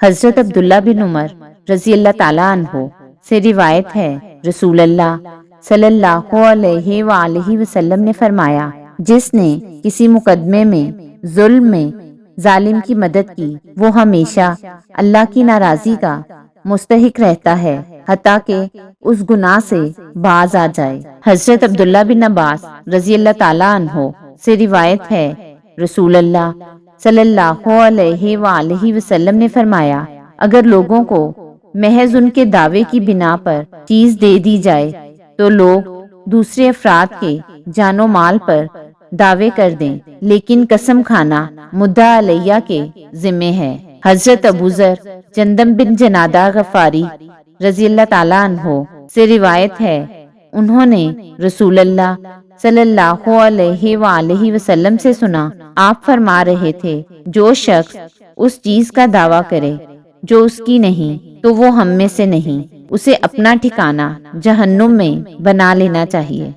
حضرت عبداللہ بن عمر رضی اللہ تعالیٰ عنہ سے روایت ہے، رسول اللہ صلی اللہ علیہ وآلہ وسلم نے فرمایا، جس نے کسی مقدمے میں ظلم میں ظالم کی مدد کی، وہ ہمیشہ اللہ کی ناراضی کا مستحق رہتا ہے حتیٰ کہ اس گناہ سے باز آ جائے۔ حضرت عبداللہ بن عباس رضی اللہ تعالیٰ عنہ سے روایت ہے، رسول اللہ صلی اللہ علیہ وآلہ وسلم نے فرمایا، اگر لوگوں کو محض ان کے دعوے کی بنا پر چیز دے دی جائے تو لوگ دوسرے افراد کے جان و مال پر دعوے کر دیں، لیکن قسم کھانا مدعا علیہ کے ذمہ ہے۔ حضرت ابوذر جندب بن جنادہ غفاری رضی اللہ تعالیٰ عنہ سے روایت ہے، انہوں نے رسول اللہ صلی اللہ علیہ وآلہ وسلم سے سنا، آپ فرما رہے تھے، جو شخص اس چیز کا دعویٰ کرے جو اس کی نہیں تو وہ ہم میں سے نہیں، اسے اپنا ٹھکانہ جہنم میں بنا لینا چاہیے۔